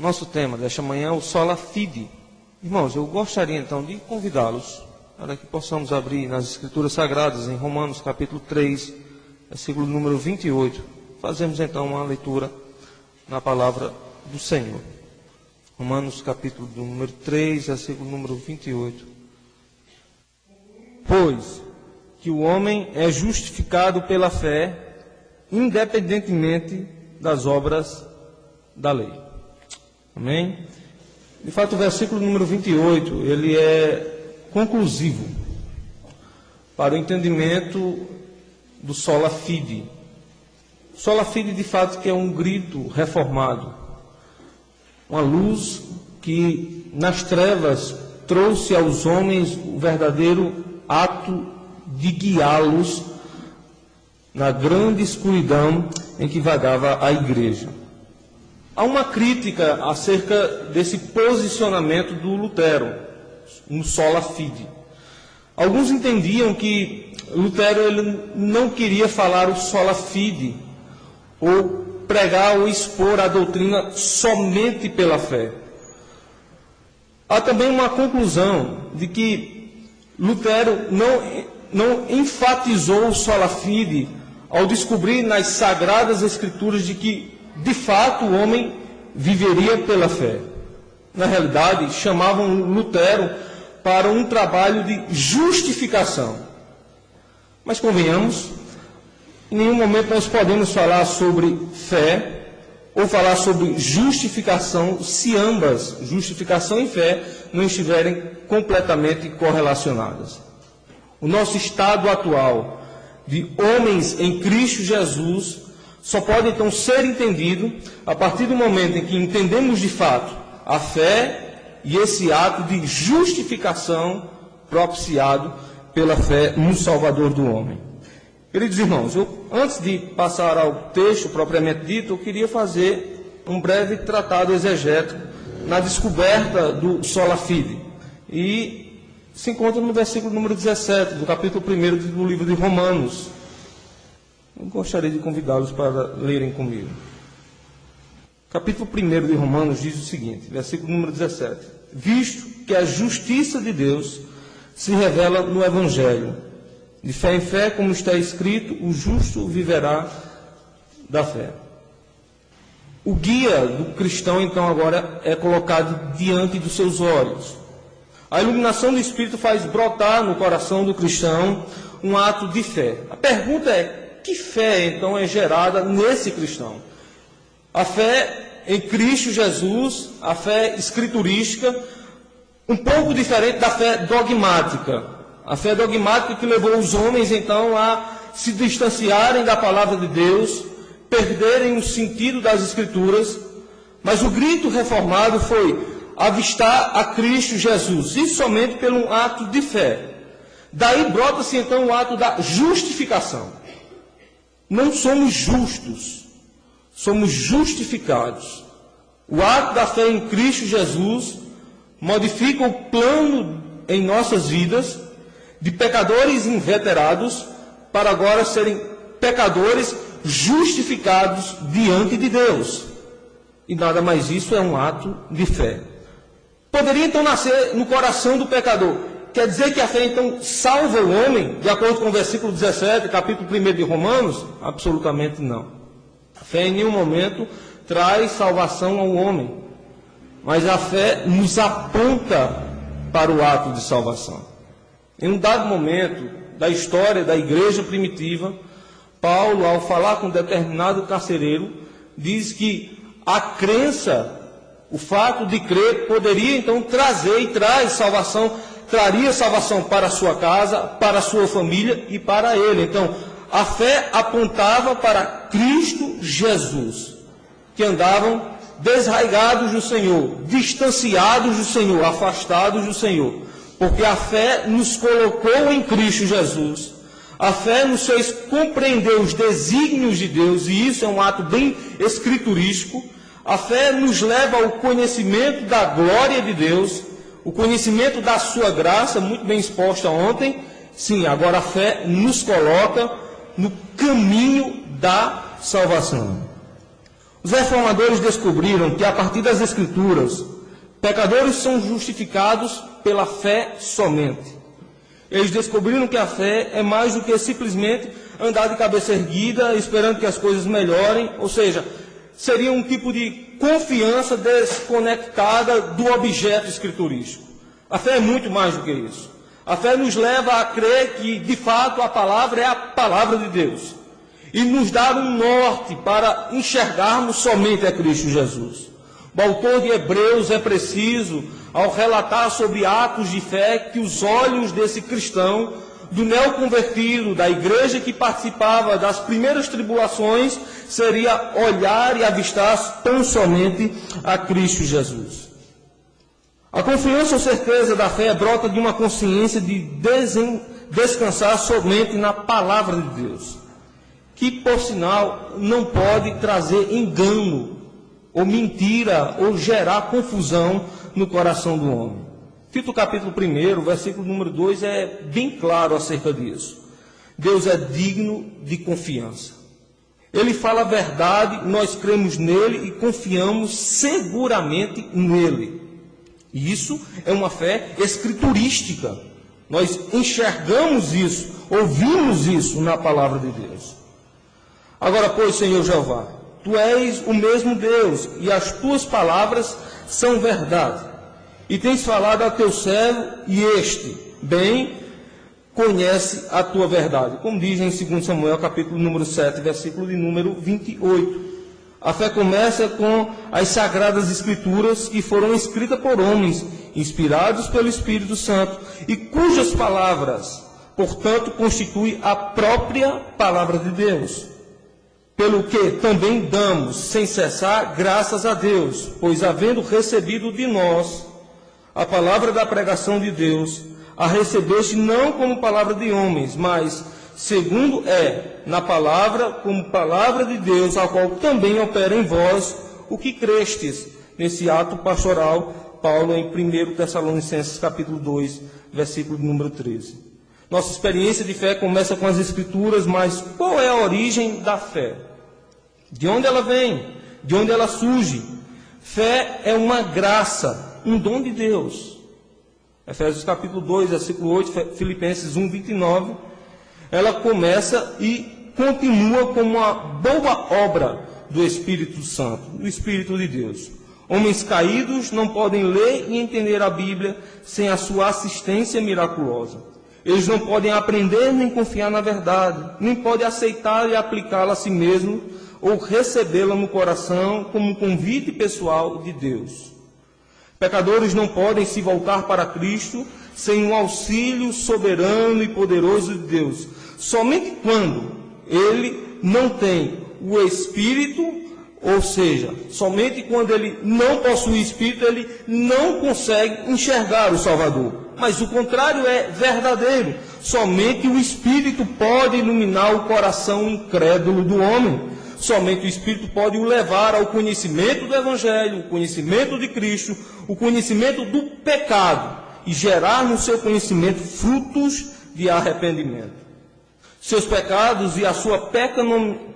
Nosso tema desta manhã é o Sola Fide. Irmãos, eu gostaria então de convidá-los para que possamos abrir nas Escrituras Sagradas, em Romanos capítulo 3, versículo número 28. Fazemos então uma leitura na palavra do Senhor. Romanos capítulo número 3, versículo número 28. Pois que o homem é justificado pela fé, independentemente das obras da lei. Amém? De fato, o versículo número 28, ele é conclusivo para o entendimento do Sola Fide. Sola Fide, de fato, que é um grito reformado, uma luz que nas trevas trouxe aos homens o verdadeiro ato de guiá-los na grande escuridão em que vagava a igreja. Há uma crítica acerca desse posicionamento do Lutero no Sola Fide. Alguns entendiam que Lutero ele não queria falar o Sola Fide, ou pregar ou expor a doutrina somente pela fé. Há também uma conclusão de que Lutero não enfatizou o Sola Fide ao descobrir nas Sagradas Escrituras de que, de fato, o homem viveria pela fé. Na realidade, chamavam Lutero para um trabalho de justificação. Mas convenhamos, em nenhum momento nós podemos falar sobre fé ou falar sobre justificação se ambas, justificação e fé, não estiverem completamente correlacionadas. O nosso estado atual de homens em Cristo Jesus só pode então ser entendido a partir do momento em que entendemos de fato a fé e esse ato de justificação propiciado pela fé no Salvador do homem. Queridos irmãos, antes de passar ao texto propriamente dito, eu queria fazer um breve tratado exegético na descoberta do Sola Fide. E se encontra no versículo número 17 do capítulo 1 do livro de Romanos. Eu gostaria de convidá-los para lerem comigo. Capítulo 1 de Romanos diz o seguinte, versículo número 17. Visto que a justiça de Deus se revela no Evangelho, de fé em fé, como está escrito, o justo viverá da fé. O guia do cristão, então, agora é colocado diante dos seus olhos. A iluminação do Espírito faz brotar no coração do cristão um ato de fé. A pergunta é, que fé, então, é gerada nesse cristão? A fé em Cristo Jesus, a fé escriturística, um pouco diferente da fé dogmática. A fé dogmática que levou os homens, então, a se distanciarem da palavra de Deus, perderem o sentido das Escrituras, mas o grito reformado foi avistar a Cristo Jesus, e somente pelo ato de fé. Daí brota-se, então, o ato da justificação. Não somos justos, somos justificados. O ato da fé em Cristo Jesus modifica o plano em nossas vidas de pecadores inveterados para agora serem pecadores justificados diante de Deus. E nada mais isso é um ato de fé. Poderia então nascer no coração do pecador. Quer dizer que a fé então salva o homem, de acordo com o versículo 17, capítulo 1 de Romanos? Absolutamente não. A fé em nenhum momento traz salvação ao homem, mas a fé nos aponta para o ato de salvação. Em um dado momento da história da igreja primitiva, Paulo, ao falar com um determinado carcereiro, diz que a crença, o fato de crer, poderia então trazer e traz salvação, traria salvação para a sua casa, para a sua família e para ele. Então, a fé apontava para Cristo Jesus, que andavam desraigados do Senhor, distanciados do Senhor, afastados do Senhor, porque a fé nos colocou em Cristo Jesus. A fé nos fez compreender os desígnios de Deus, e isso é um ato bem escriturístico. A fé nos leva ao conhecimento da glória de Deus, o conhecimento da sua graça, muito bem exposta ontem. Sim, agora a fé nos coloca no caminho da salvação. Os reformadores descobriram que, a partir das Escrituras, pecadores são justificados pela fé somente. Eles descobriram que a fé é mais do que simplesmente andar de cabeça erguida, esperando que as coisas melhorem, ou seja, seria um tipo de confiança desconectada do objeto escriturístico. A fé é muito mais do que isso. A fé nos leva a crer que, de fato, a palavra é a palavra de Deus. E nos dá um norte para enxergarmos somente a Cristo Jesus. O autor de Hebreus é preciso ao relatar sobre atos de fé que os olhos desse cristão, do neoconvertido, da igreja que participava das primeiras tribulações, seria olhar e avistar tão somente a Cristo Jesus. A confiança ou certeza da fé brota de uma consciência de descansar somente na palavra de Deus, que, por sinal, não pode trazer engano, ou mentira, ou gerar confusão no coração do homem. Tito capítulo 1, versículo número 2, é bem claro acerca disso. Deus é digno de confiança. Ele fala a verdade, nós cremos nele e confiamos seguramente nele. E isso é uma fé escriturística. Nós enxergamos isso, ouvimos isso na palavra de Deus. Agora, pois, Senhor Jeová, Tu és o mesmo Deus, e as Tuas palavras são verdade. E tens falado a Teu servo, e este, bem, conhece a Tua verdade. Como diz em 2 Samuel, capítulo número 7, versículo de número 28. A fé começa com as Sagradas Escrituras, que foram escritas por homens, inspirados pelo Espírito Santo, e cujas palavras, portanto, constituem a própria palavra de Deus. Pelo que também damos, sem cessar, graças a Deus, pois havendo recebido de nós a palavra da pregação de Deus, a recebeste não como palavra de homens, mas segundo na palavra, como palavra de Deus, a qual também opera em vós o que crestes. Nesse ato pastoral, Paulo em 1 Tessalonicenses capítulo 2, versículo número 13. Nossa experiência de fé começa com as Escrituras, mas qual é a origem da fé? De onde ela vem? De onde ela surge? Fé é uma graça, um dom de Deus. Efésios capítulo 2, versículo 8, Filipenses 1, 29. Ela começa e continua como uma boa obra do Espírito Santo, do Espírito de Deus. Homens caídos não podem ler e entender a Bíblia sem a sua assistência miraculosa. Eles não podem aprender nem confiar na verdade, nem podem aceitar e aplicá-la a si mesmo, ou recebê-la no coração como um convite pessoal de Deus. Pecadores não podem se voltar para Cristo sem o auxílio soberano e poderoso de Deus. Somente quando ele não tem o Espírito, ou seja, somente quando ele não possui Espírito, ele não consegue enxergar o Salvador. Mas o contrário é verdadeiro. Somente o Espírito pode iluminar o coração incrédulo do homem. Somente o Espírito pode o levar ao conhecimento do Evangelho, o conhecimento de Cristo, o conhecimento do pecado e gerar no seu conhecimento frutos de arrependimento. Seus pecados e a sua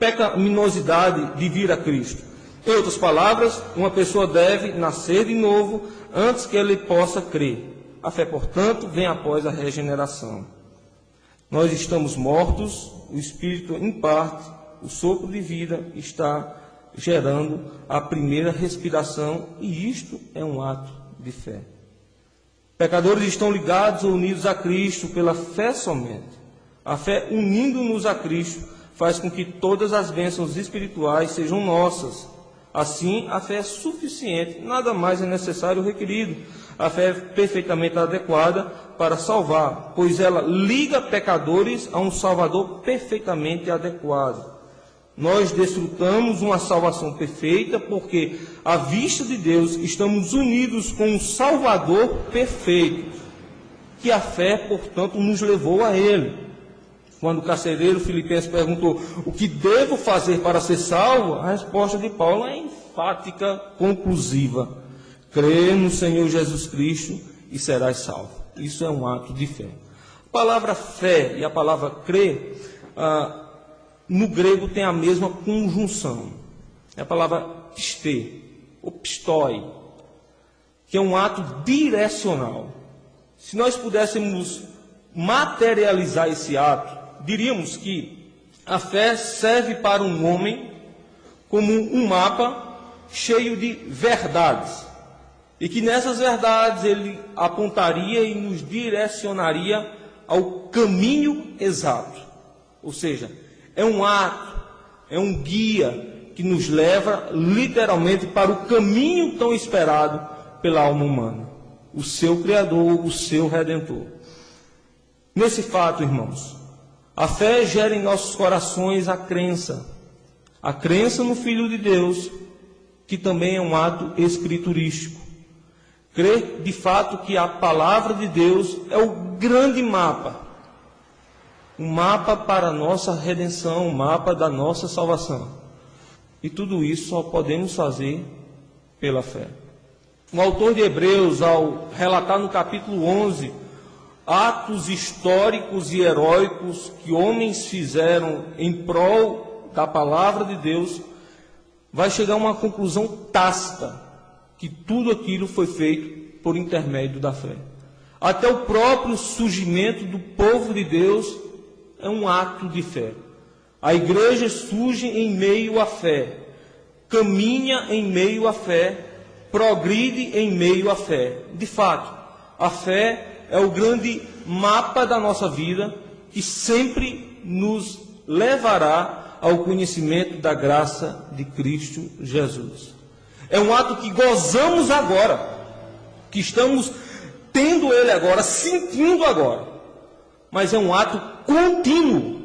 pecaminosidade de vir a Cristo. Em outras palavras, uma pessoa deve nascer de novo antes que ele possa crer. A fé, portanto, vem após a regeneração. Nós estamos mortos, o Espírito, em parte, o sopro de vida está gerando a primeira respiração, e isto é um ato de fé. Pecadores estão ligados ou unidos a Cristo pela fé somente. A fé, unindo-nos a Cristo, faz com que todas as bênçãos espirituais sejam nossas. Assim, a fé é suficiente, nada mais é necessário ou requerido. A fé é perfeitamente adequada para salvar, pois ela liga pecadores a um Salvador perfeitamente adequado. Nós desfrutamos uma salvação perfeita porque, à vista de Deus, estamos unidos com um Salvador perfeito, que a fé, portanto, nos levou a Ele. Quando o carcereiro Filipenses perguntou: o que devo fazer para ser salvo? A resposta de Paulo é enfática, conclusiva: crê no Senhor Jesus Cristo e serás salvo. Isso é um ato de fé. A palavra fé e a palavra crer, no grego tem a mesma conjunção. É a palavra piste, ou pistoi, que é um ato direcional. Se nós pudéssemos materializar esse ato, diríamos que a fé serve para um homem como um mapa cheio de verdades, e que nessas verdades ele apontaria e nos direcionaria ao caminho exato. Ou seja, é um ato, é um guia que nos leva literalmente para o caminho tão esperado pela alma humana, o seu Criador, o seu Redentor. Nesse fato, irmãos, a fé gera em nossos corações a crença no Filho de Deus, que também é um ato escriturístico. Crer de fato que a palavra de Deus é o grande mapa, um mapa para a nossa redenção, um mapa da nossa salvação. E tudo isso só podemos fazer pela fé. O autor de Hebreus, ao relatar no capítulo 11 atos históricos e heróicos que homens fizeram em prol da palavra de Deus, vai chegar a uma conclusão tácita, que tudo aquilo foi feito por intermédio da fé. Até o próprio surgimento do povo de Deus é um ato de fé. A igreja surge em meio à fé, caminha em meio à fé, progride em meio à fé. De fato, a fé é o grande mapa da nossa vida, que sempre nos levará ao conhecimento da graça de Cristo Jesus. É um ato que gozamos agora, que estamos tendo ele agora, sentindo agora. Mas é um ato contínuo,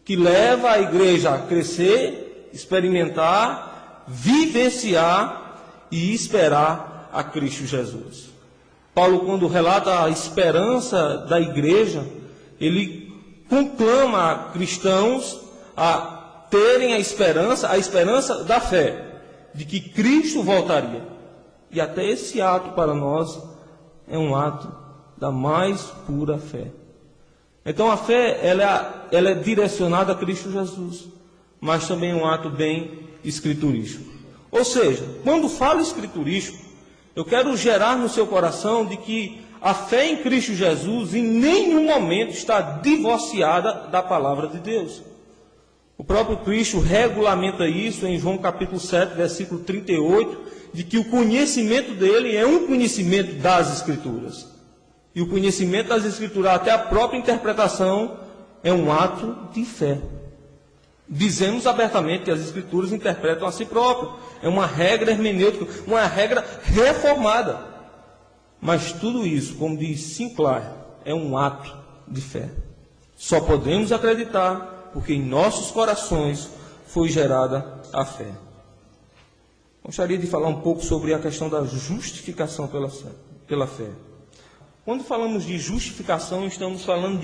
que leva a igreja a crescer, experimentar, vivenciar e esperar a Cristo Jesus. Paulo, quando relata a esperança da igreja, ele conclama a cristãos a terem a esperança da fé, de que Cristo voltaria. E até esse ato para nós é um ato da mais pura fé. Então a fé ela é direcionada a Cristo Jesus, mas também é um ato bem escriturístico. Ou seja, quando falo escriturístico, eu quero gerar no seu coração de que a fé em Cristo Jesus em nenhum momento está divorciada da palavra de Deus. O próprio Cristo regulamenta isso em João capítulo 7, versículo 38, de que o conhecimento dele é um conhecimento das Escrituras. E o conhecimento das Escrituras, até a própria interpretação, é um ato de fé. Dizemos abertamente que as Escrituras interpretam a si próprias. É uma regra hermenêutica, uma regra reformada. Mas tudo isso, como diz Sinclair, é um ato de fé. Só podemos acreditar porque em nossos corações foi gerada a fé. Gostaria de falar um pouco sobre a questão da justificação pela fé. Quando falamos de justificação, estamos falando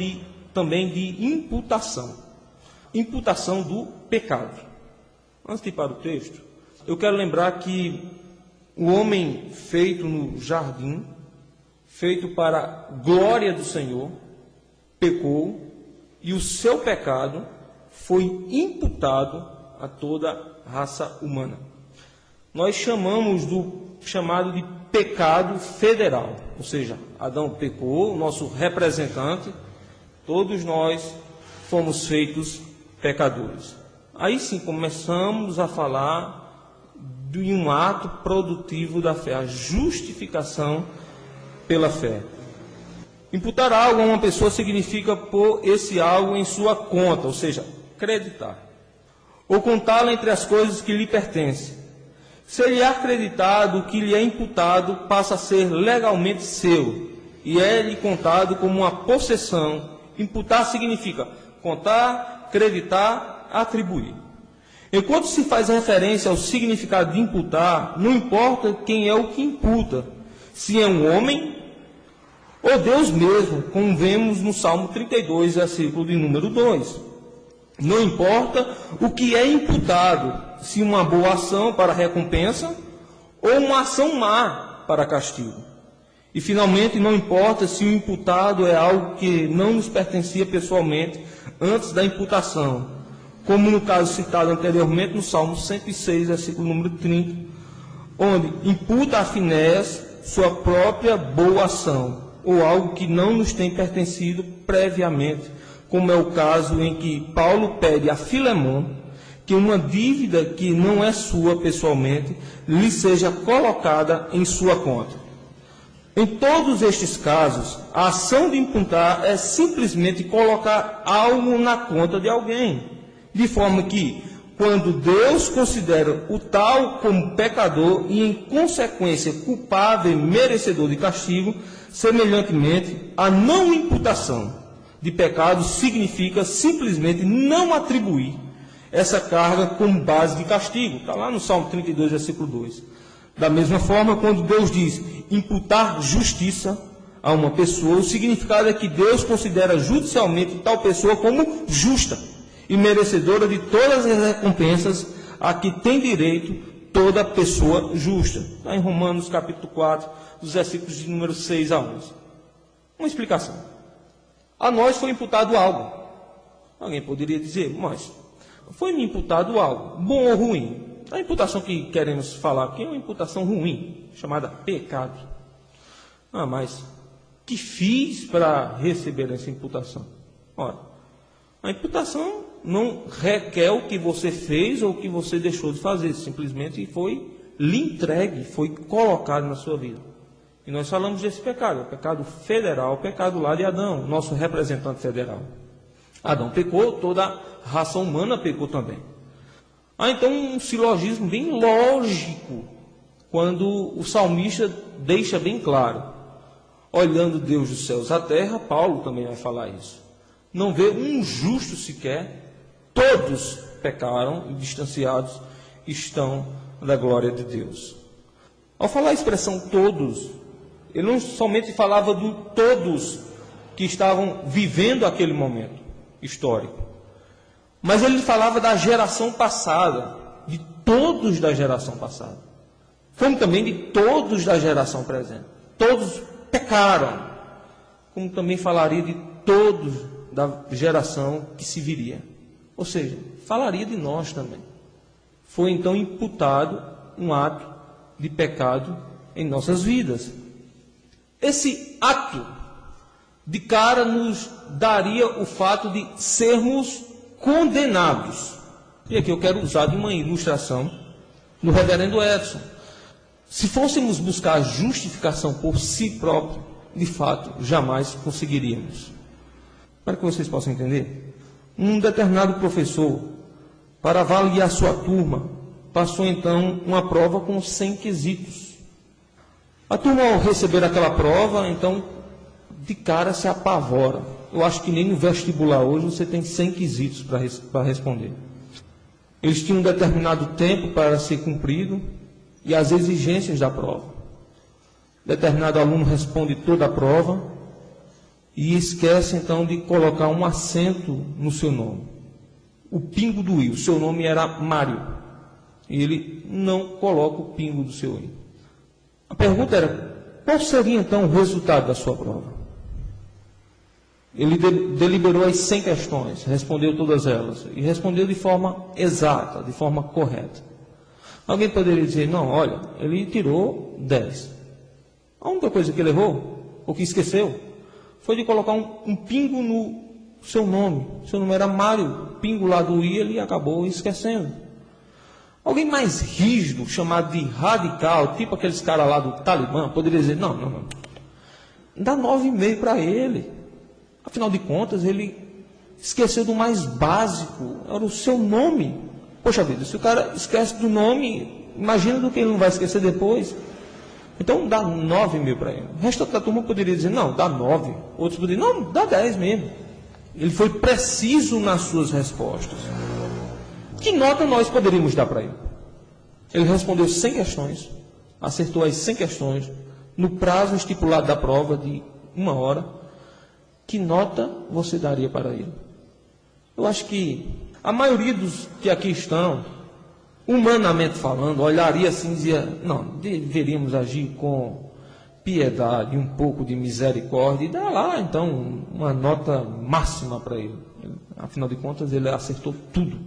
também de imputação. Imputação do pecado. Antes de ir para o texto, eu quero lembrar que o homem feito no jardim, feito para a glória do Senhor, pecou, e o seu pecado foi imputado a toda a raça humana. Nós chamamos do chamado de pecado federal, ou seja, Adão pecou, o nosso representante, todos nós fomos feitos pecadores. Aí sim começamos a falar de um ato produtivo da fé, a justificação pela fé. Imputar algo a uma pessoa significa pôr esse algo em sua conta, ou seja, acreditar, ou contá-lo entre as coisas que lhe pertencem. Se lhe é acreditado, o que lhe é imputado passa a ser legalmente seu, e é-lhe contado como uma possessão. Imputar significa contar, acreditar, atribuir. Enquanto se faz referência ao significado de imputar, não importa quem é o que imputa, se é um homem ou Deus mesmo, como vemos no Salmo 32, versículo de número 2. Não importa o que é imputado, se uma boa ação para recompensa ou uma ação má para castigo. E finalmente não importa se o imputado é algo que não nos pertencia pessoalmente antes da imputação, como no caso citado anteriormente no Salmo 106, versículo número 30, onde imputa a Finéias sua própria boa ação, ou algo que não nos tem pertencido previamente, como é o caso em que Paulo pede a Filemon que uma dívida que não é sua pessoalmente lhe seja colocada em sua conta. Em todos estes casos, a ação de imputar é simplesmente colocar algo na conta de alguém, de forma que, quando Deus considera o tal como pecador e, em consequência, culpável e merecedor de castigo, semelhantemente, a não imputação de pecado significa simplesmente não atribuir essa carga como base de castigo. Está lá no Salmo 32, versículo 2. Da mesma forma, quando Deus diz imputar justiça a uma pessoa, o significado é que Deus considera judicialmente tal pessoa como justa e merecedora de todas as recompensas a que tem direito toda pessoa justa. Está em Romanos capítulo 4, dos versículos de número 6 a 11. Uma explicação. A nós foi imputado algo. Alguém poderia dizer, mas foi-me imputado algo, bom ou ruim? A imputação que queremos falar aqui é uma imputação ruim, chamada pecado. Ah, mas que fiz para receber essa imputação? Ora, a imputação não requer o que você fez ou o que você deixou de fazer, simplesmente foi lhe entregue, foi colocado na sua vida. E nós falamos desse pecado, o pecado federal, o pecado lá de Adão, nosso representante federal. Adão pecou, toda a raça humana pecou também. Então um silogismo bem lógico, quando o salmista deixa bem claro, olhando Deus dos céus à terra, Paulo também vai falar isso. Não vê um justo sequer, todos pecaram e distanciados estão da glória de Deus. Ao falar a expressão todos, ele não somente falava de todos que estavam vivendo aquele momento histórico, mas ele falava da geração passada, de todos da geração passada, como também de todos da geração presente. Todos pecaram, como também falaria de todos da geração que se viria. Ou seja, falaria de nós também. Foi então imputado um ato de pecado em nossas vidas. Esse ato de cara nos daria o fato de sermos condenados. E aqui eu quero usar de uma ilustração do reverendo Edson. Se fôssemos buscar justificação por si próprio, de fato, jamais conseguiríamos. Para que vocês possam entender, um determinado professor, para avaliar sua turma, passou então uma prova com 100 quesitos. A turma, ao receber aquela prova, então, de cara se apavora. Eu acho que nem no vestibular hoje você tem 100 quesitos para responder. Eles tinham um determinado tempo para ser cumprido e as exigências da prova. Determinado aluno responde toda a prova e esquece então de colocar um acento no seu nome. O pingo do i, o seu nome era Mário, e ele não coloca o pingo do seu i. A pergunta era, qual seria então o resultado da sua prova? Ele deliberou as 100 questões, respondeu todas elas, e respondeu de forma exata, de forma correta. Alguém poderia dizer, não, olha, ele tirou 10. A única coisa que ele errou, ou que esqueceu, foi de colocar um pingo no seu nome. Seu nome era Mário, o pingo lá do I, ele acabou esquecendo. Alguém mais rígido, chamado de radical, tipo aqueles caras lá do Talibã, poderia dizer, não, dá 9,5 para ele. Afinal de contas, ele esqueceu do mais básico, era o seu nome. Poxa vida, se o cara esquece do nome, imagina do que ele não vai esquecer depois. Então dá 9,5 para ele. O resto da turma poderia dizer, não, dá 9. Outros poderiam, não, dá 10 mesmo. Ele foi preciso nas suas respostas. Que nota nós poderíamos dar para ele? Ele respondeu 100 questões, acertou as 100 questões, no prazo estipulado da prova de 1 hora. Que nota você daria para ele? Eu acho que a maioria dos que aqui estão, humanamente falando, olharia assim e dizia, não, deveríamos agir com piedade, um pouco de misericórdia, e dar lá, então, uma nota máxima para ele. Afinal de contas, ele acertou tudo.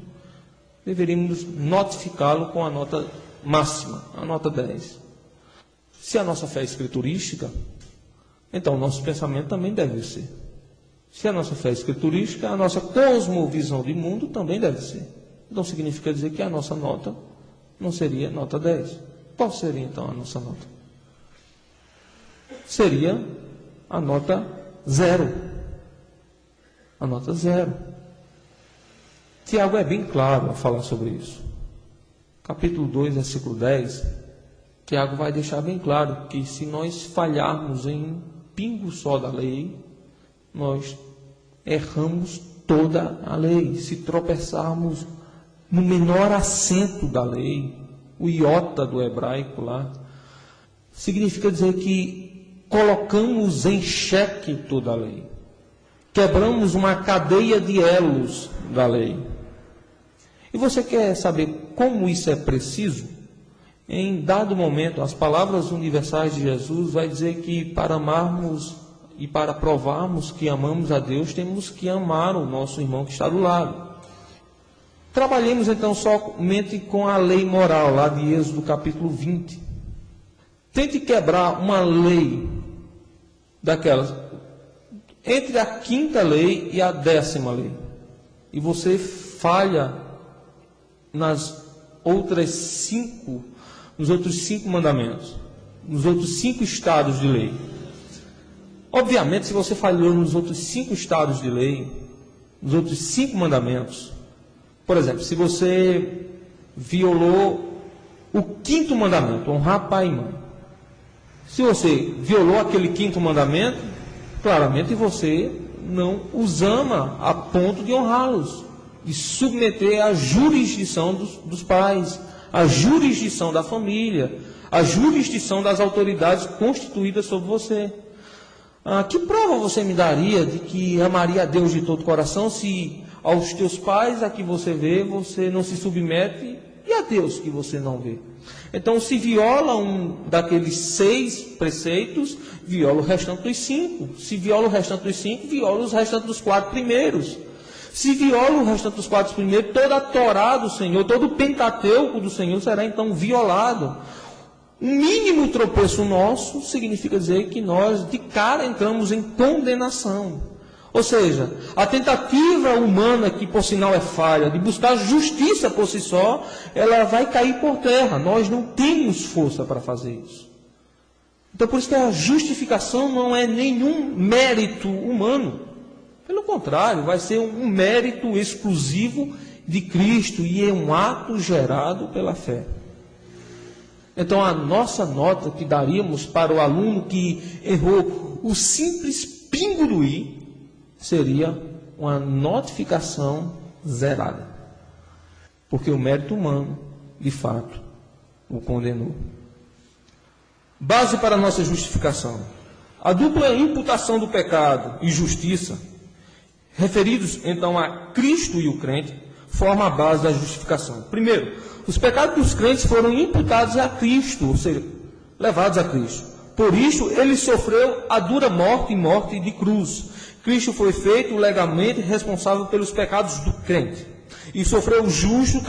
Deveríamos notificá-lo com a nota máxima, a nota 10. Se a nossa fé é escriturística, então o nosso pensamento também deve ser. Se a nossa fé é escriturística, a nossa cosmovisão de mundo também deve ser. Então significa dizer que a nossa nota não seria nota 10. Qual seria então a nossa nota? Seria a nota 0. A nota 0. Tiago é bem claro a falar sobre isso. Capítulo 2, versículo 10, Tiago vai deixar bem claro que se nós falharmos em um pingo só da lei, nós erramos toda a lei. Se tropeçarmos no menor acento da lei, o iota do hebraico lá, significa dizer que colocamos em xeque toda a lei. Quebramos uma cadeia de elos da lei. E você quer saber como isso é preciso? Em dado momento, as palavras universais de Jesus vai dizer que para amarmos e para provarmos que amamos a Deus, temos que amar o nosso irmão que está do lado. Trabalhemos então somente com a lei moral, lá de Êxodo capítulo 20. Tente quebrar uma lei daquelas, entre a 5ª lei e a 10ª lei. E você falha nos outros 5 mandamentos, nos outros 5 estados de lei. Obviamente, se você falhou nos outros 5 estados de lei, nos outros 5 mandamentos, por exemplo, se você violou o 5º mandamento, honrar pai e mãe. Se você violou aquele 5º mandamento, claramente você não os ama a ponto de honrá-los, de submeter à jurisdição dos pais, à jurisdição da família, à jurisdição das autoridades constituídas sobre você. Que prova você me daria de que amaria a Deus de todo o coração se aos teus pais a que você vê, você não se submete, e a Deus que você não vê? Então, se viola um daqueles 6 preceitos, viola o restante dos 5. Se viola o restante dos 5, viola os restantes dos 4 primeiros. Se viola o restante dos 4 primeiros, toda a Torá do Senhor, todo o Pentateuco do Senhor será então violado. Um mínimo tropeço nosso significa dizer que nós de cara entramos em condenação. Ou seja, a tentativa humana, que por sinal é falha, de buscar justiça por si só, ela vai cair por terra. Nós não temos força para fazer isso. Então por isso que a justificação não é nenhum mérito humano. Pelo contrário, vai ser um mérito exclusivo de Cristo e é um ato gerado pela fé. Então a nossa nota que daríamos para o aluno que errou o simples pingo do i seria uma notificação zerada. Porque o mérito humano, de fato, o condenou. Base para a nossa justificação. A dupla imputação do pecado e justiça, referidos então a Cristo e o crente, forma a base da justificação. Primeiro, os pecados dos crentes foram imputados a Cristo, ou seja, levados a Cristo. Por isso, ele sofreu a dura morte e morte de cruz. Cristo foi feito legalmente responsável pelos pecados do crente e sofreu o justo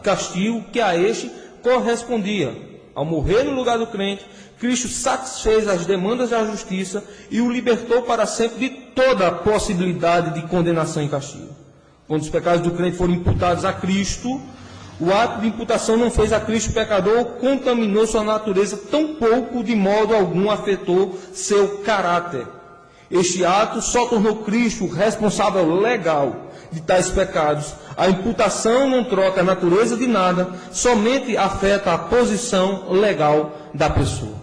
castigo que a este correspondia. Ao morrer no lugar do crente, Cristo satisfez as demandas da justiça e o libertou para sempre de toda a possibilidade de condenação e castigo. Quando os pecados do crente foram imputados a Cristo, o ato de imputação não fez a Cristo pecador, contaminou sua natureza, tão pouco de modo algum afetou seu caráter. Este ato só tornou Cristo responsável legal de tais pecados. A imputação não troca a natureza de nada, somente afeta a posição legal da pessoa.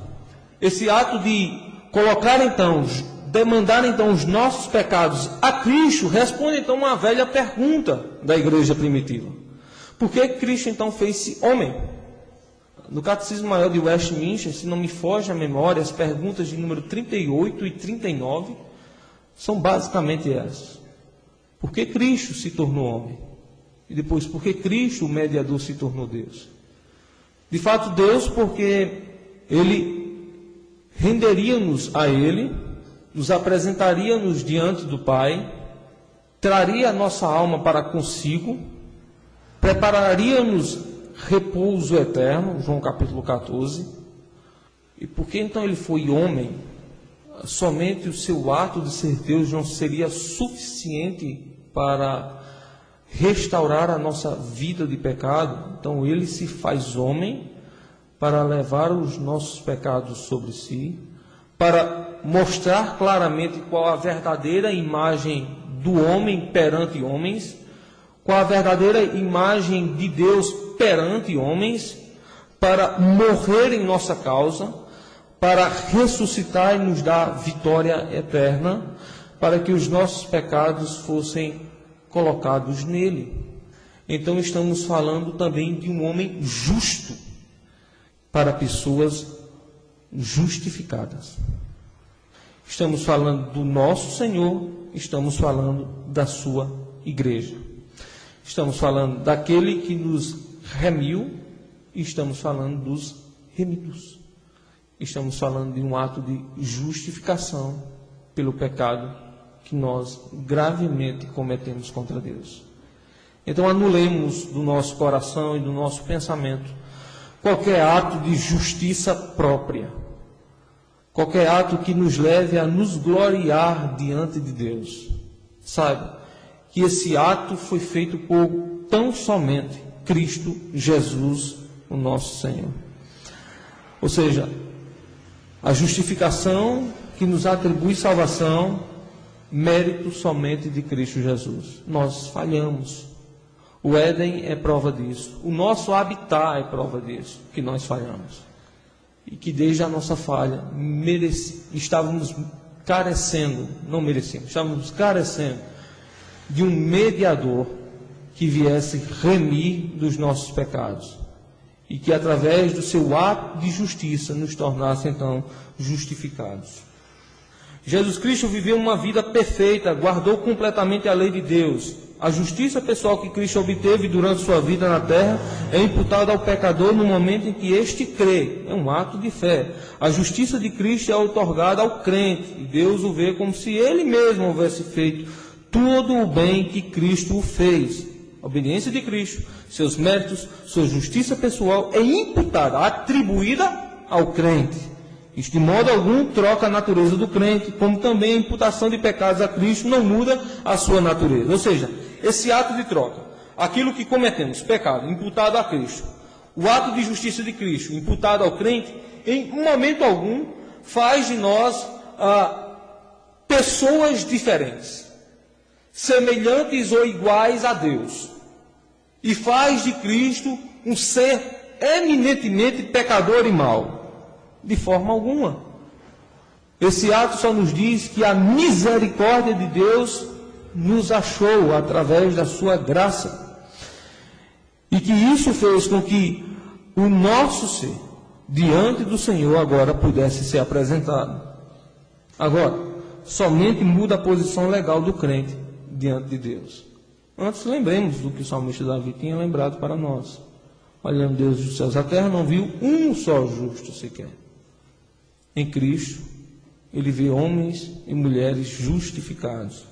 Esse ato de colocar então, demandar então os nossos pecados a Cristo, responde então uma velha pergunta da igreja primitiva. Por que Cristo então fez-se homem? No Catecismo Maior de Westminster, se não me foge a memória, as perguntas de número 38 e 39 são basicamente essas. Por que Cristo se tornou homem? E depois, por que Cristo, o mediador, se tornou Deus? De fato, Deus, porque Ele renderia-nos a Ele, nos apresentaria-nos diante do Pai, traria a nossa alma para consigo, prepararia-nos repouso eterno, João capítulo 14. E porque então ele foi homem, somente o seu ato de ser Deus não seria suficiente para restaurar a nossa vida de pecado. Então ele se faz homem para levar os nossos pecados sobre si, para mostrar claramente qual a verdadeira imagem do homem perante homens, qual a verdadeira imagem de Deus perante homens, para morrer em nossa causa, para ressuscitar e nos dar vitória eterna, para que os nossos pecados fossem colocados nele. Então estamos falando também de um homem justo, para pessoas justificadas. Estamos falando do nosso Senhor, estamos falando da sua igreja. Estamos falando daquele que nos remiu e estamos falando dos remidos. Estamos falando de um ato de justificação pelo pecado que nós gravemente cometemos contra Deus. Então anulemos do nosso coração e do nosso pensamento qualquer ato de justiça própria, qualquer ato que nos leve a nos gloriar diante de Deus. Saiba que esse ato foi feito por tão somente Cristo Jesus, o nosso Senhor. Ou seja, a justificação que nos atribui salvação, mérito somente de Cristo Jesus. Nós falhamos. O Éden é prova disso. O nosso habitat é prova disso, que nós falhamos. E que desde a nossa falha estávamos carecendo, não merecíamos, estávamos carecendo de um mediador que viesse remir dos nossos pecados. E que através do seu ato de justiça nos tornasse então justificados. Jesus Cristo viveu uma vida perfeita, guardou completamente a lei de Deus. A justiça pessoal que Cristo obteve durante sua vida na terra é imputada ao pecador no momento em que este crê. É um ato de fé. A justiça de Cristo é outorgada ao crente. E Deus o vê como se ele mesmo houvesse feito todo o bem que Cristo o fez. A obediência de Cristo, seus méritos, sua justiça pessoal é imputada, atribuída ao crente. Isto de modo algum troca a natureza do crente, como também a imputação de pecados a Cristo não muda a sua natureza. Ou seja, esse ato de troca, aquilo que cometemos, pecado, imputado a Cristo, o ato de justiça de Cristo, imputado ao crente, em momento algum, faz de nós pessoas diferentes, semelhantes ou iguais a Deus, e faz de Cristo um ser eminentemente pecador e mau. De forma alguma. Esse ato só nos diz que a misericórdia de Deus nos achou através da sua graça. E que isso fez com que o nosso ser diante do Senhor agora pudesse ser apresentado. Agora, somente muda a posição legal do crente diante de Deus. Antes, lembremos do que o salmista Davi tinha lembrado para nós. Olhando Deus dos céus, a terra não viu um só justo sequer. Em Cristo, ele vê homens e mulheres justificados.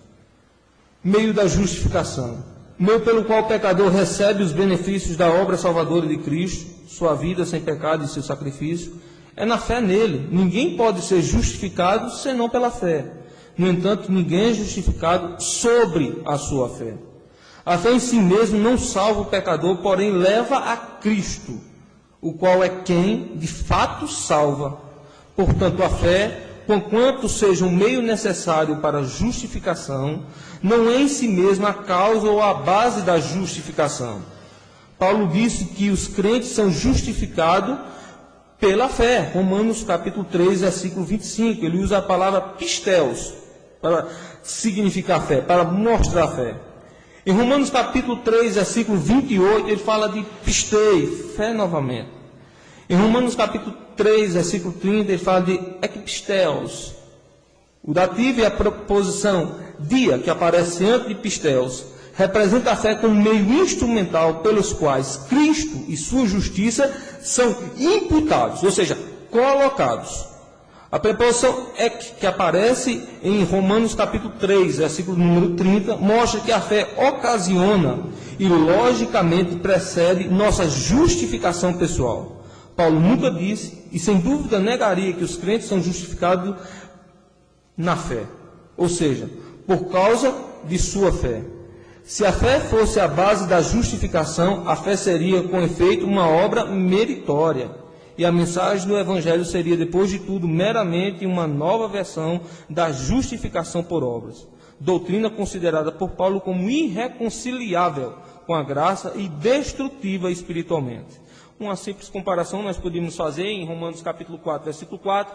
Meio da justificação, meio pelo qual o pecador recebe os benefícios da obra salvadora de Cristo, sua vida sem pecado e seu sacrifício, é na fé nele. Ninguém pode ser justificado senão pela fé. No entanto, ninguém é justificado sobre a sua fé. A fé em si mesmo não salva o pecador, porém leva a Cristo, o qual é quem de fato salva. Portanto, a fé, conquanto seja um meio necessário para a justificação, não é em si mesma a causa ou a base da justificação. Paulo disse que os crentes são justificados pela fé. Romanos capítulo 3, versículo 25. Ele usa a palavra pisteus para significar fé, para mostrar fé. Em Romanos capítulo 3, versículo 28, ele fala de pistei, fé novamente. Em Romanos capítulo 3, versículo 30, ele fala de ekpisteos. O dativo e a preposição dia, que aparece antes de pisteos, representa a fé como meio instrumental pelos quais Cristo e sua justiça são imputados, ou seja, colocados A preposição ek, que aparece em Romanos capítulo 3, versículo número 30, mostra que a fé ocasiona e logicamente precede nossa justificação pessoal. Paulo nunca disse e sem dúvida negaria que os crentes são justificados na fé, ou seja, por causa de sua fé. Se a fé fosse a base da justificação, a fé seria, com efeito, uma obra meritória. E a mensagem do Evangelho seria, depois de tudo, meramente uma nova versão da justificação por obras. Doutrina considerada por Paulo como irreconciliável com a graça e destrutiva espiritualmente. Uma simples comparação nós podemos fazer em Romanos capítulo 4, versículo 4,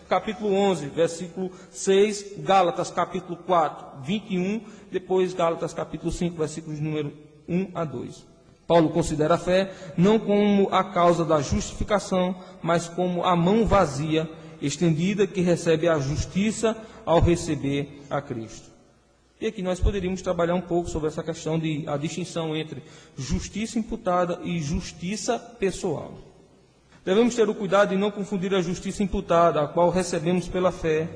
capítulo 11, versículo 6, Gálatas capítulo 4, 21, depois Gálatas capítulo 5, versículos número 1 a 2. Paulo considera a fé não como a causa da justificação, mas como a mão vazia, estendida, que recebe a justiça ao receber a Cristo. E aqui nós poderíamos trabalhar um pouco sobre essa questão de a distinção entre justiça imputada e justiça pessoal. Devemos ter o cuidado de não confundir a justiça imputada, a qual recebemos pela fé,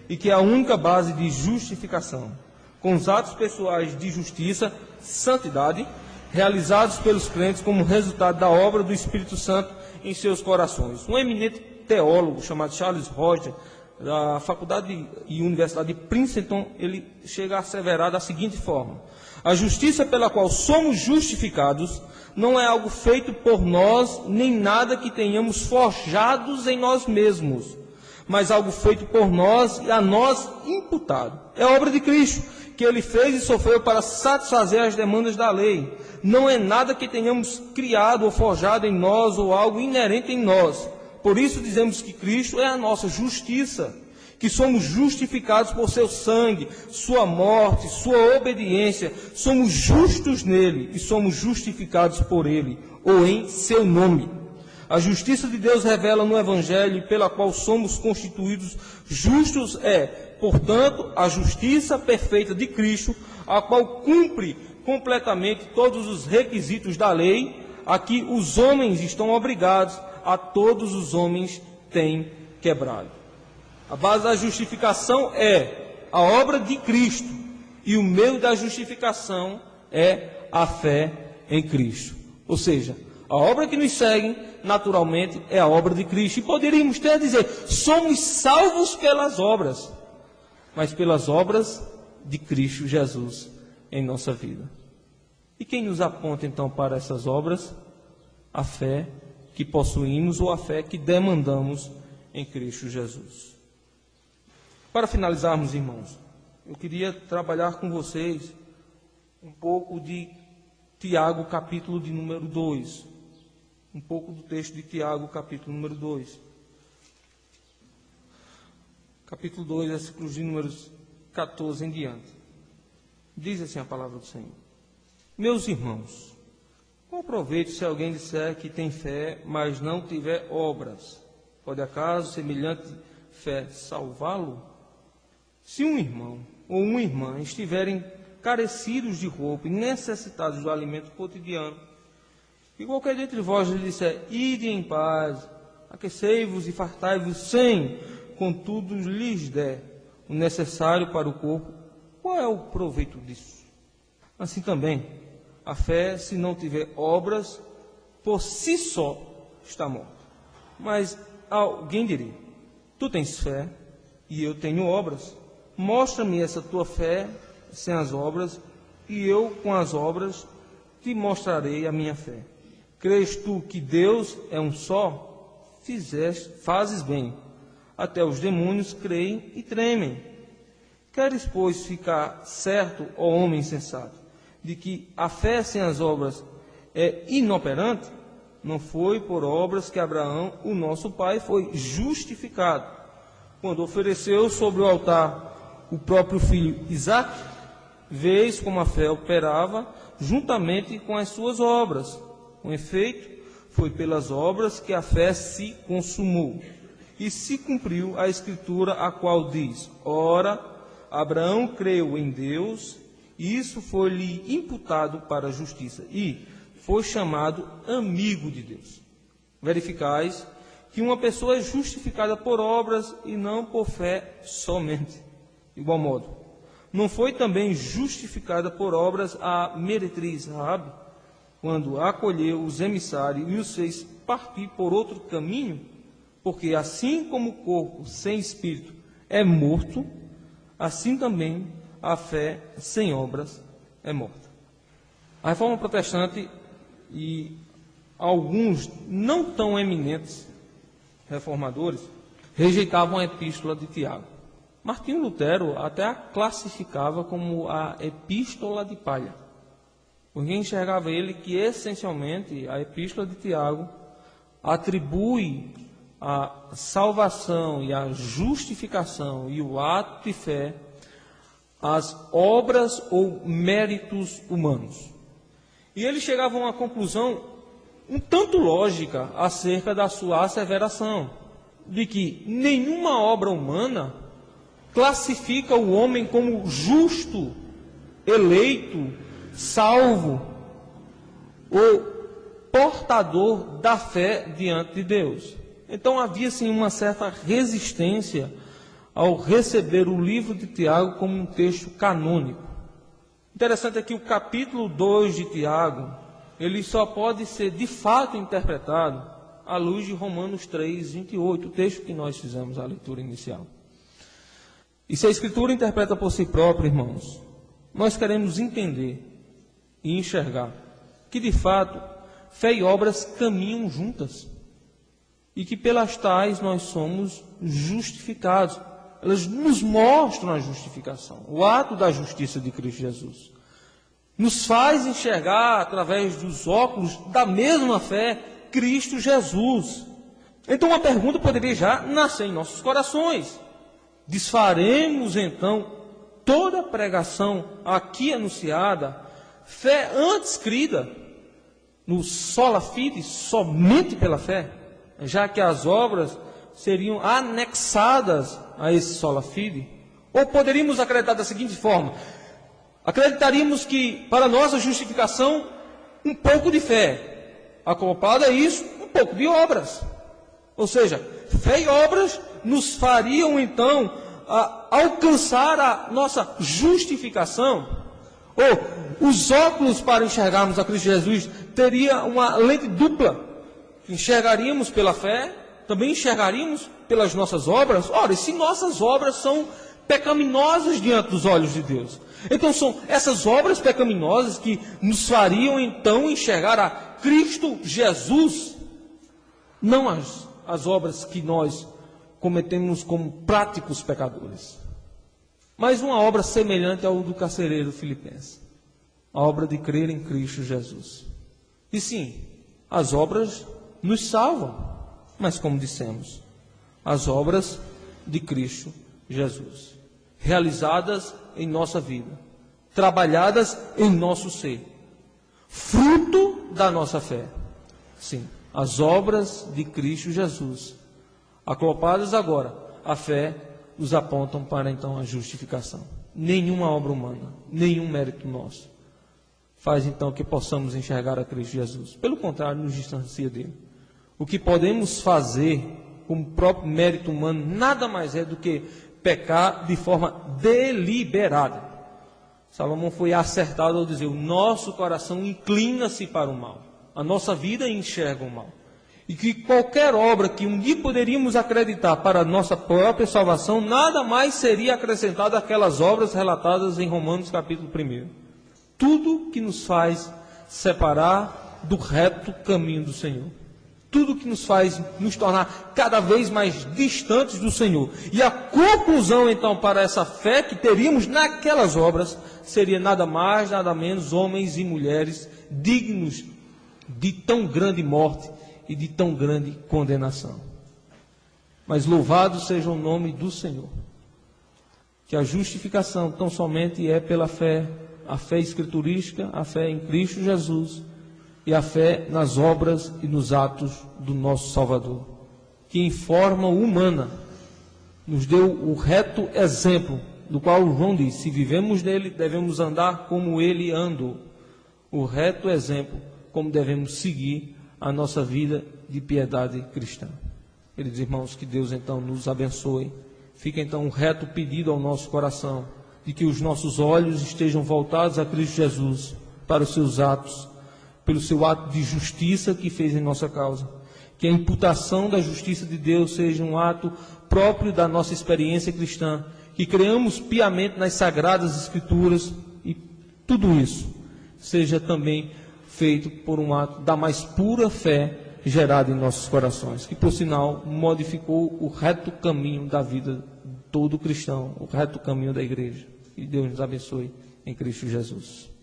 e que é a única base de justificação, com os atos pessoais de justiça, santidade, realizados pelos crentes como resultado da obra do Espírito Santo em seus corações. Um eminente teólogo chamado Charles Roger, da Faculdade e Universidade de Princeton, ele chega a asseverar da seguinte forma: a justiça pela qual somos justificados não é algo feito por nós, nem nada que tenhamos forjados em nós mesmos, mas algo feito por nós e a nós imputado. É obra de Cristo, que ele fez e sofreu para satisfazer as demandas da lei. Não é nada que tenhamos criado ou forjado em nós ou algo inerente em nós. Por isso dizemos que Cristo é a nossa justiça, que somos justificados por seu sangue, sua morte, sua obediência. Somos justos nele e somos justificados por ele, ou em seu nome. A justiça de Deus revela no Evangelho, pela qual somos constituídos justos, portanto, a justiça perfeita de Cristo, a qual cumpre completamente todos os requisitos da lei, a que os homens estão obrigados, a todos os homens têm quebrado. A base da justificação é a obra de Cristo, e o meio da justificação é a fé em Cristo. Ou seja, a obra que nos segue, naturalmente, é a obra de Cristo. E poderíamos até dizer, somos salvos pelas obras, mas pelas obras de Cristo Jesus em nossa vida. E quem nos aponta então para essas obras? A fé que possuímos ou a fé que demandamos em Cristo Jesus. Para finalizarmos, irmãos, eu queria trabalhar com vocês um pouco de Tiago, capítulo de número 2. Um pouco do texto de Tiago, capítulo número 2. Capítulo 2, versículos de números 14 em diante. Diz assim a palavra do Senhor: meus irmãos, qual proveito se alguém disser que tem fé, mas não tiver obras? Pode acaso semelhante fé salvá-lo? Se um irmão ou uma irmã estiverem carecidos de roupa e necessitados do alimento cotidiano, e qualquer dentre vós lhe disser, ide em paz, aquecei-vos e fartai-vos sem, contudo lhes der o necessário para o corpo, qual é o proveito disso? Assim também, a fé, se não tiver obras, por si só está morta. Mas alguém diria, tu tens fé e eu tenho obras. Mostra-me essa tua fé sem as obras, e eu com as obras te mostrarei a minha fé. Crês tu que Deus é um só? Fazes bem. Até os demônios creem e tremem. Queres, pois, ficar certo, ó homem sensato, de que a fé sem as obras é inoperante? Não foi por obras que Abraão, o nosso pai, foi justificado, quando ofereceu sobre o altar o próprio filho Isaque. Vês como a fé operava juntamente com as suas obras. Com efeito, foi pelas obras que a fé se consumou, e se cumpriu a escritura, a qual diz, ora, Abraão creu em Deus, e isso foi-lhe imputado para a justiça, e foi chamado amigo de Deus. Verificais que uma pessoa é justificada por obras e não por fé somente. De igual modo, não foi também justificada por obras a meretriz Raabe, quando acolheu os emissários e os fez partir por outro caminho? Porque assim como o corpo sem espírito é morto, assim também a fé sem obras é morta. A Reforma Protestante e alguns não tão eminentes reformadores rejeitavam a epístola de Tiago. Martinho Lutero até a classificava como a epístola de palha, porque enxergava ele que essencialmente a epístola de Tiago atribui a salvação e a justificação e o ato de fé às obras ou méritos humanos. E ele chegava a uma conclusão um tanto lógica acerca da sua asseveração, de que nenhuma obra humana classifica o homem como justo, eleito, salvo ou portador da fé diante de Deus. Então havia sim uma certa resistência ao receber o livro de Tiago como um texto canônico. Interessante é que o capítulo 2 de Tiago, ele só pode ser de fato interpretado à luz de Romanos 3, 28, o texto que nós fizemos a leitura inicial. E se a Escritura interpreta por si própria, irmãos, nós queremos entender e enxergar que, de fato, fé e obras caminham juntas e que pelas tais nós somos justificados. Elas nos mostram a justificação, o ato da justiça de Cristo Jesus. Nos faz enxergar, através dos óculos da mesma fé, Cristo Jesus. Então uma pergunta poderia já nascer em nossos corações. Desfaremos então toda a pregação aqui anunciada, fé antes crida, no sola fide, somente pela fé, já que as obras seriam anexadas a esse sola fide? Ou poderíamos acreditar da seguinte forma: acreditaríamos que para nossa justificação um pouco de fé, acoplado a isso um pouco de obras. Ou seja, fé e obras nos fariam então alcançar a nossa justificação? Ou os óculos para enxergarmos a Cristo Jesus teria uma lente dupla? Enxergaríamos pela fé, também enxergaríamos pelas nossas obras? Ora, e se nossas obras são pecaminosas diante dos olhos de Deus? Então são essas obras pecaminosas que nos fariam então enxergar a Cristo Jesus, não as obras que nós cometemos como práticos pecadores, mas uma obra semelhante ao do carcereiro filipense, a obra de crer em Cristo Jesus. E sim, as obras nos salvam, mas como dissemos, as obras de Cristo Jesus, realizadas em nossa vida, trabalhadas em nosso ser, fruto da nossa fé. Sim, as obras de Cristo Jesus, acopladas agora à fé, nos apontam para então a justificação. Nenhuma obra humana, nenhum mérito nosso faz então que possamos enxergar a Cristo Jesus. Pelo contrário, nos distancia dele. O que podemos fazer como próprio mérito humano nada mais é do que pecar de forma deliberada. Salomão foi acertado ao dizer: o nosso coração inclina-se para o mal, a nossa vida enxerga o mal. E que qualquer obra que um dia poderíamos acreditar para a nossa própria salvação, nada mais seria acrescentado àquelas obras relatadas em Romanos capítulo 1. Tudo que nos faz separar do reto caminho do Senhor. Tudo que nos faz nos tornar cada vez mais distantes do Senhor. E a conclusão então para essa fé que teríamos naquelas obras seria nada mais, nada menos, homens e mulheres dignos de tão grande morte e de tão grande condenação. Mas louvado seja o nome do Senhor, que a justificação tão somente é pela fé, a fé escriturística, a fé em Cristo Jesus e a fé nas obras e nos atos do nosso Salvador, que em forma humana nos deu o reto exemplo, do qual João diz: se vivemos nele, devemos andar como ele andou. O reto exemplo, como devemos seguir a nossa vida de piedade cristã. Queridos irmãos, que Deus então nos abençoe. Fica então um reto pedido ao nosso coração, de que os nossos olhos estejam voltados a Cristo Jesus, para os seus atos, pelo seu ato de justiça que fez em nossa causa. Que a imputação da justiça de Deus seja um ato próprio da nossa experiência cristã, que creamos piamente nas Sagradas Escrituras e tudo isso seja também feito por um ato da mais pura fé gerada em nossos corações, que por sinal modificou o reto caminho da vida de todo cristão, o reto caminho da igreja. Que Deus nos abençoe em Cristo Jesus.